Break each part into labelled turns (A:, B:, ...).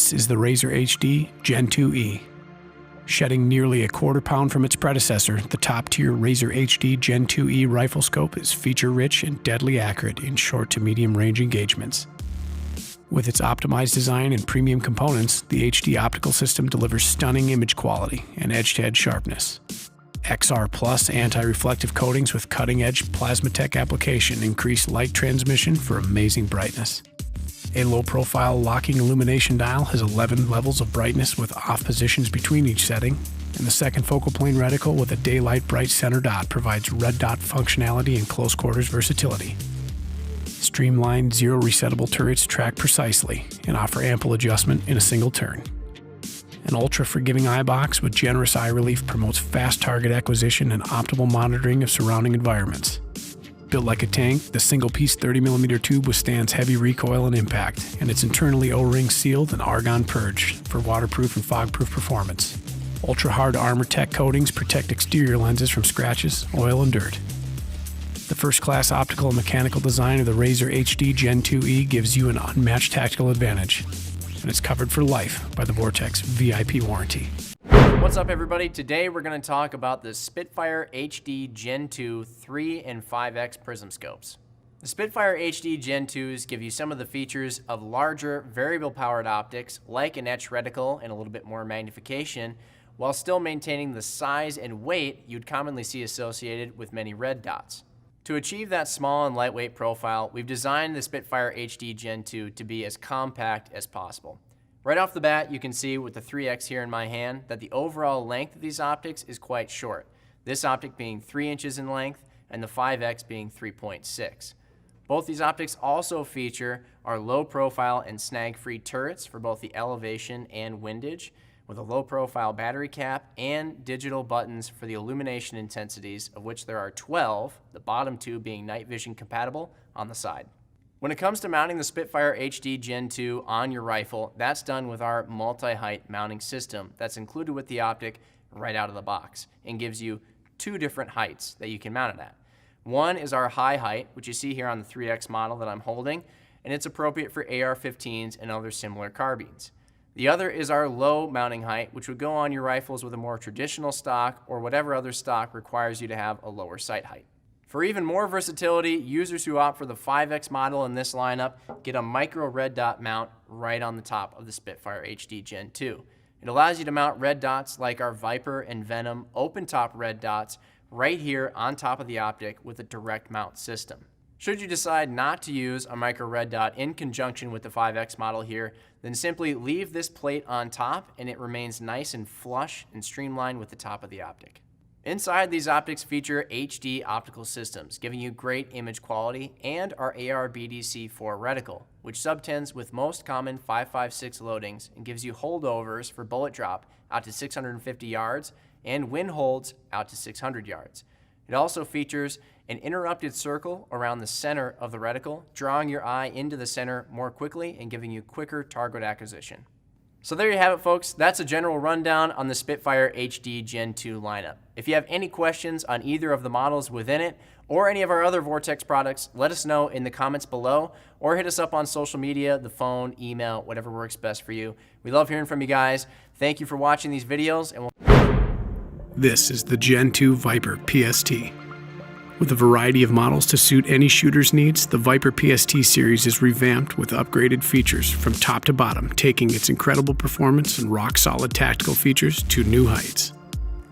A: This is the Razor HD Gen 2E. Shedding nearly a quarter pound from its predecessor, the top-tier Razor HD Gen 2E Riflescope is feature-rich and deadly accurate in short to medium-range engagements. With its optimized design and premium components, the HD optical system delivers stunning image quality and edge-to-edge sharpness. XR Plus anti-reflective coatings with cutting-edge Plasmatech application increase light transmission for amazing brightness. A low-profile locking illumination dial has 11 levels of brightness with off positions between each setting, and the second focal plane reticle with a daylight bright center dot provides red dot functionality and close quarters versatility. Streamlined zero resettable turrets track precisely and offer ample adjustment in a single turn. An ultra-forgiving eye box with generous eye relief promotes fast target acquisition and optimal monitoring of surrounding environments. Built like a tank, the single-piece 30mm tube withstands heavy recoil and impact, and it's internally O-ring sealed and argon purged for waterproof and fog-proof performance. Ultra-hard Armor Tech coatings protect exterior lenses from scratches, oil, and dirt. The first-class optical and mechanical design of the Razor HD Gen 2E gives you an unmatched tactical advantage, and it's covered for life by the Vortex VIP warranty.
B: What's up, everybody? Today we're going to talk about the Spitfire HD Gen 2 3 and 5X prism scopes. The Spitfire HD Gen 2s give you some of the features of larger variable powered optics like an etch reticle and a little bit more magnification, while still maintaining the size and weight you'd commonly see associated with many red dots. To achieve that small and lightweight profile, we've designed the Spitfire HD Gen 2 to be as compact as possible. Right off the bat, you can see with the 3X here in my hand that the overall length of these optics is quite short. This optic being 3 inches in length and the 5X being 3.6. Both these optics also feature our low profile and snag-free turrets for both the elevation and windage, with a low profile battery cap and digital buttons for the illumination intensities, of which there are 12, the bottom 2 being night vision compatible, on the side. When it comes to mounting the Spitfire HD Gen 2 on your rifle, that's done with our multi-height mounting system that's included with the optic right out of the box and gives you 2 different heights that you can mount it at. One is our high height, which you see here on the 3X model that I'm holding, and it's appropriate for AR-15s and other similar carbines. The other is our low mounting height, which would go on your rifles with a more traditional stock or whatever other stock requires you to have a lower sight height. For even more versatility, users who opt for the 5X model in this lineup get a micro red dot mount right on the top of the Spitfire HD Gen 2. It allows you to mount red dots like our Viper and Venom open top red dots right here on top of the optic with a direct mount system. Should you decide not to use a micro red dot in conjunction with the 5X model here, then simply leave this plate on top and it remains nice and flush and streamlined with the top of the optic. Inside, these optics feature HD optical systems, giving you great image quality, and our AR-BDC4 reticle, which subtends with most common 5.56 loadings and gives you holdovers for bullet drop out to 650 yards and wind holds out to 600 yards. It also features an interrupted circle around the center of the reticle, drawing your eye into the center more quickly and giving you quicker target acquisition. So there you have it, folks. That's a general rundown on the Spitfire HD Gen 2 lineup. If you have any questions on either of the models within it or any of our other Vortex products, let us know in the comments below or hit us up on social media, the phone, email, whatever works best for you. We love hearing from you guys. Thank you for watching these videos, and
A: This is the Gen 2 Viper PST. With a variety of models to suit any shooter's needs, the Viper PST series is revamped with upgraded features from top to bottom, taking its incredible performance and rock-solid tactical features to new heights.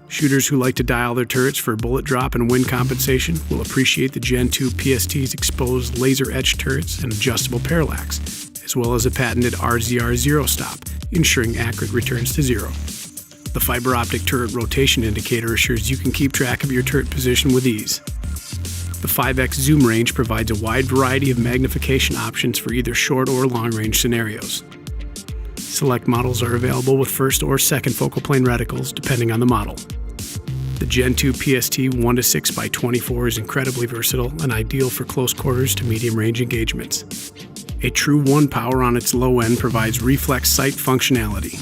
A: Shooters who like to dial their turrets for bullet drop and wind compensation will appreciate the Gen 2 PST's exposed laser-etched turrets and adjustable parallax, as well as a patented RZR zero stop, ensuring accurate returns to zero. The fiber optic turret rotation indicator assures you can keep track of your turret position with ease. The 5X zoom range provides a wide variety of magnification options for either short or long-range scenarios. Select models are available with first or second focal plane reticles, depending on the model. The Gen 2 PST 1:6x24 is incredibly versatile and ideal for close quarters to medium-range engagements. A true 1 power on its low end provides reflex sight functionality.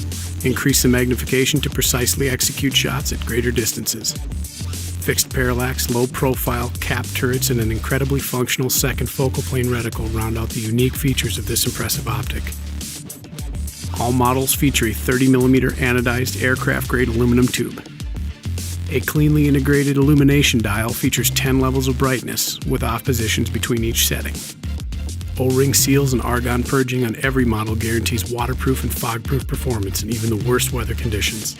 A: Increase the magnification to precisely execute shots at greater distances. Fixed parallax, low profile, cap turrets, and an incredibly functional second focal plane reticle round out the unique features of this impressive optic. All models feature a 30mm anodized aircraft-grade aluminum tube. A cleanly integrated illumination dial features 10 levels of brightness, with off positions between each setting. O-ring seals and argon purging on every model guarantees waterproof and fog-proof performance in even the worst weather conditions.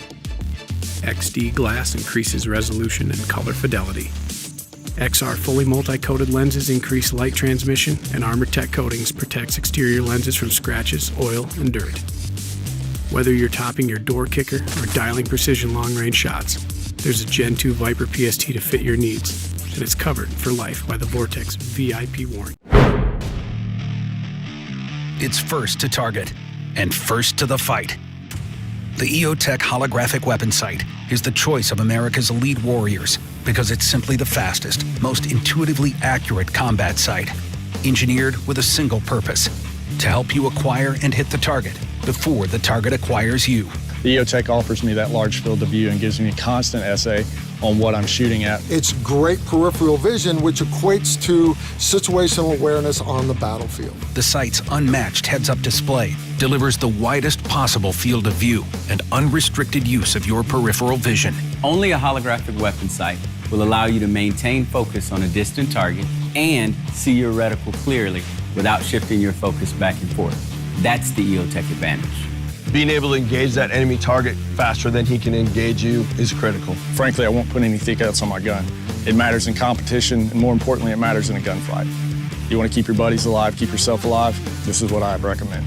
A: XD glass increases resolution and color fidelity. XR fully multi-coated lenses increase light transmission, and ArmorTech coatings protects exterior lenses from scratches, oil, and dirt. Whether you're topping your door kicker or dialing precision long-range shots, there's a Gen 2 Viper PST to fit your needs, and it's covered for life by the Vortex VIP warranty.
C: It's first to target and first to the fight. The EOTECH holographic weapon sight is the choice of America's elite warriors because it's simply the fastest, most intuitively accurate combat sight, engineered with a single purpose: to help you acquire and hit the target before the target acquires you.
D: The EOTECH offers me that large field of view and gives me a constant essay on what I'm shooting at.
E: It's great peripheral vision, which equates to situational awareness on the battlefield.
C: The sight's unmatched heads-up display delivers the widest possible field of view and unrestricted use of your peripheral vision.
F: Only a holographic weapon sight will allow you to maintain focus on a distant target and see your reticle clearly without shifting your focus back and forth. That's the EOTECH advantage.
G: Being able to engage that enemy target faster than he can engage you is critical.
D: Frankly, I won't put any thickouts on my gun. It matters in competition, and more importantly, it matters in a gunfight. You want to keep your buddies alive, keep yourself alive, this is what I recommend.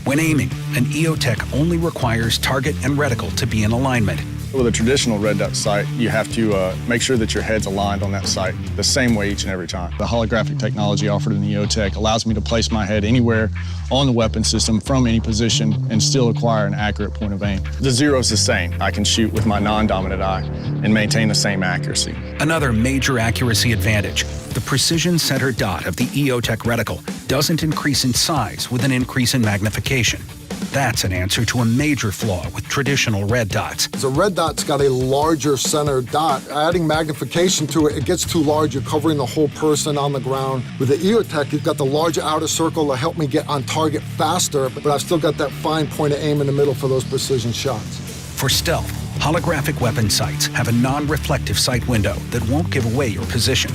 C: When aiming, an EOTECH only requires target and reticle to be in alignment.
D: With a traditional red dot sight, you have to make sure that your head's aligned on that sight the same way each and every time. The holographic technology offered in the EOTECH allows me to place my head anywhere on the weapon system from any position and still acquire an accurate point of aim. The zero's the same. I can shoot with my non-dominant eye and maintain the same accuracy.
C: Another major accuracy advantage: the precision center dot of the EOTECH reticle doesn't increase in size with an increase in magnification. That's an answer to a major flaw with traditional red dots.
E: The red dot's got a larger center dot. Adding magnification to it, it gets too large. You're covering the whole person on the ground. With the EOTECH, you've got the larger outer circle to help me get on target faster, but I've still got that fine point of aim in the middle for those precision shots.
C: For stealth, holographic weapon sights have a non-reflective sight window that won't give away your position.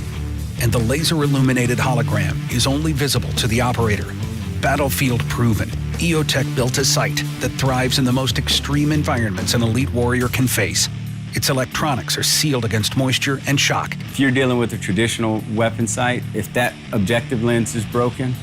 C: And the laser-illuminated hologram is only visible to the operator. Battlefield-proven, EOTECH built a sight that thrives in the most extreme environments an elite warrior can face. Its electronics are sealed against moisture and shock.
F: If you're dealing with a traditional weapon sight, if that objective lens is broken,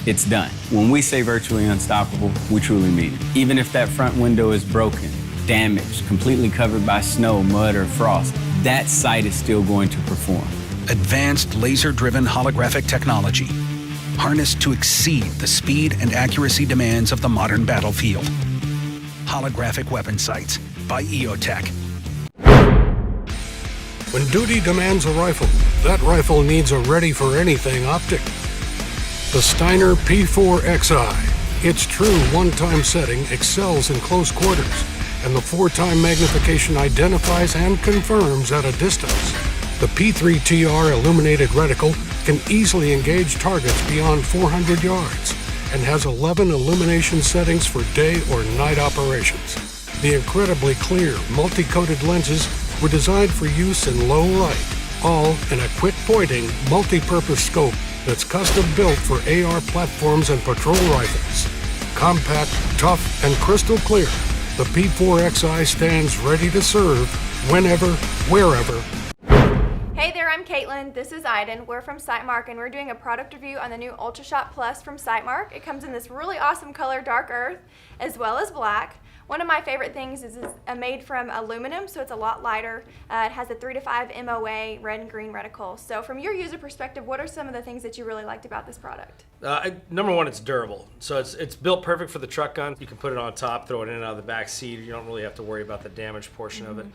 F: it's done. When we say virtually unstoppable, we truly mean it. Even if that front window is broken, damaged, completely covered by snow, mud, or frost, that sight is still going to perform.
C: Advanced laser-driven holographic technology, harnessed to exceed the speed and accuracy demands of the modern battlefield. Holographic weapon sights by EOTECH.
H: When duty demands a rifle, that rifle needs a ready-for-anything optic. The Steiner P4XI. Its true one-time setting excels in close quarters, and the 4-time magnification identifies and confirms at a distance. The P3TR illuminated reticle can easily engage targets beyond 400 yards and has 11 illumination settings for day or night operations. The incredibly clear, multi-coated lenses were designed for use in low light, all in a quick-pointing, multi-purpose scope that's custom-built for AR platforms and patrol rifles. Compact, tough, and crystal clear, the P4XI stands ready to serve whenever, wherever.
I: Hey there, I'm Caitlin. This is Aiden. We're from Sightmark, and we're doing a product review on the new Ultra Shot Plus from Sightmark. It comes in this really awesome color, dark earth, as well as black. One of my favorite things is it's made from aluminum, so it's a lot lighter. It has a 3 to 5 MOA red and green reticle. So from your user perspective, what are some of the things that you really liked about this product?
J: Number one, it's durable. So it's built perfect for the truck gun. You can put it on top, throw it in and out of the back seat. You don't really have to worry about the damage portion of it.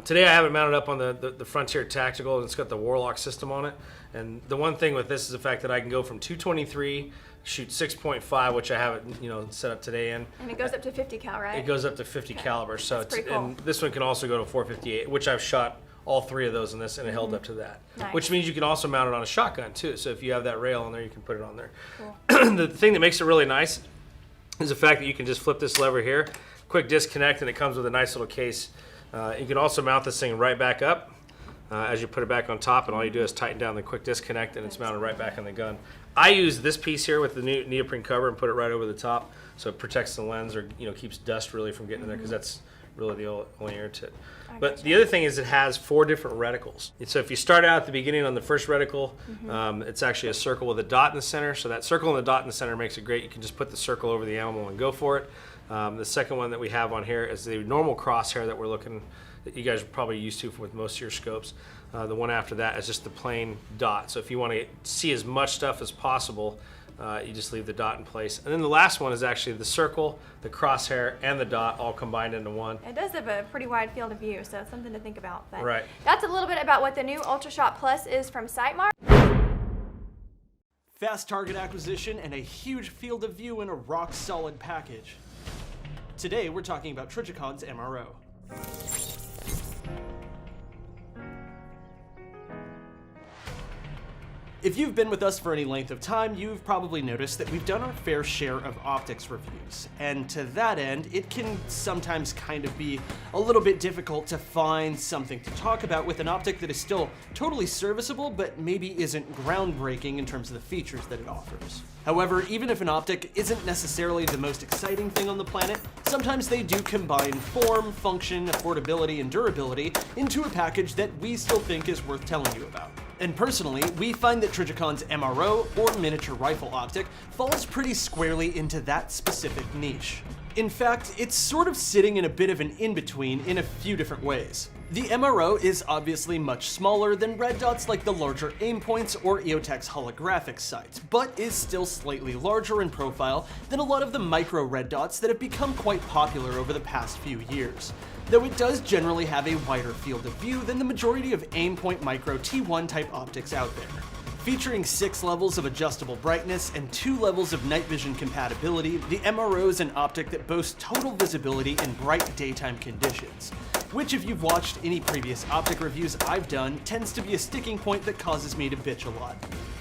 J: Today I have it mounted up on the Frontier Tactical, and it's got the Warlock system on it. And the one thing with this is the fact that I can go from 223, shoot 6.5, which I have it, set up today in.
I: And it goes up to 50 cal, right?
J: It goes up to 50 caliber. So
I: That's pretty cool.
J: And this one can also go to 458, which I've shot all 3 of those in this, and it held up to that.
I: Nice.
J: Which means you can also mount it on a shotgun too. So if you have that rail on there, you can put it on there.
I: Cool.
J: The thing that makes it really nice is the fact that you can just flip this lever here, quick disconnect, and it comes with a nice little case. You can also mount this thing right back up as you put it back on top, and all you do is tighten down the quick disconnect, and it's mounted right back on the gun. I use this piece here with the new neoprene cover and put it right over the top, so it protects the lens, or keeps dust really from getting in there, because that's really the only irritant. But the other thing is it has 4 different reticles. And so if you start out at the beginning on the first reticle, it's actually a circle with a dot in the center. So that circle and the dot in the center makes it great. You can just put the circle over the animal and go for it. The second one that we have on here is the normal crosshair that you guys are probably used to with most of your scopes. The one after that is just the plain dot. So if you want to see as much stuff as possible, you just leave the dot in place. And then the last one is actually the circle, the crosshair, and the dot all combined into one.
I: It does have a pretty wide field of view, so it's something to think about. But
J: right.
I: That's a little bit about what the new UltraShot Plus is from Sightmark.
K: Fast target acquisition and a huge field of view in a rock-solid package. Today we're talking about Trijicon's MRO. If you've been with us for any length of time, you've probably noticed that we've done our fair share of optics reviews. And to that end, it can sometimes kind of be a little bit difficult to find something to talk about with an optic that is still totally serviceable, but maybe isn't groundbreaking in terms of the features that it offers. However, even if an optic isn't necessarily the most exciting thing on the planet, sometimes they do combine form, function, affordability, and durability into a package that we still think is worth telling you about. And personally, we find that Trijicon's MRO, or miniature rifle optic, falls pretty squarely into that specific niche. In fact, it's sort of sitting in a bit of an in-between in a few different ways. The MRO is obviously much smaller than red dots like the larger aim points or EOTECH's holographic sights, but is still slightly larger in profile than a lot of the micro red dots that have become quite popular over the past few years, though it does generally have a wider field of view than the majority of aim point micro T1 type optics out there. Featuring 6 levels of adjustable brightness and 2 levels of night vision compatibility, the MRO is an optic that boasts total visibility in bright daytime conditions, which, if you've watched any previous optic reviews I've done, tends to be a sticking point that causes me to bitch a lot.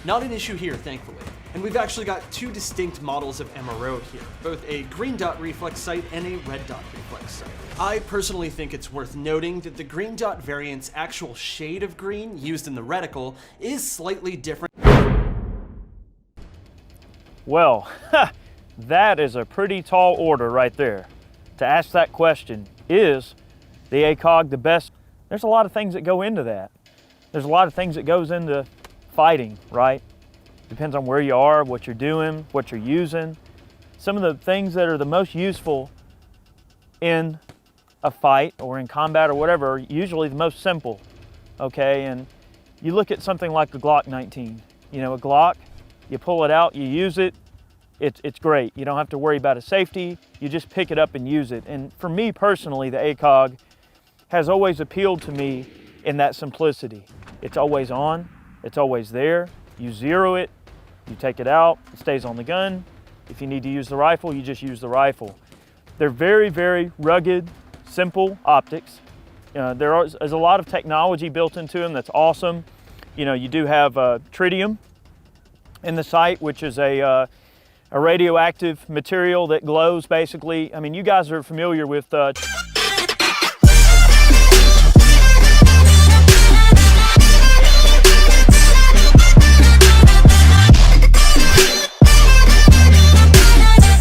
K: Not an issue here, thankfully. And we've actually got 2 distinct models of MRO here, both a green dot reflex sight and a red dot reflex sight. I personally think it's worth noting that the green dot variant's actual shade of green used in the reticle is slightly different.
L: Well, that is a pretty tall order right there. To ask that question, is the Acog the best? There's a lot of things that go into that. There's a lot of things that goes into fighting, right? Depends on where you are, what you're doing, what you're using. Some of the things that are the most useful in a fight or in combat or whatever are usually the most simple, okay? And you look at something like the Glock 19. You know, a Glock, you pull it out, you use it, it's great. You don't have to worry about a safety, you just pick it up and use it. And for me personally, the Acog has always appealed to me in that simplicity. It's always on, it's always there. You zero it, you take it out, it stays on the gun. If you need to use the rifle, you just use the rifle. They're very, very rugged, simple optics. There's a lot of technology built into them that's awesome. You know, you do have tritium in the sight, which is a radioactive material that glows basically. I mean, you guys are familiar with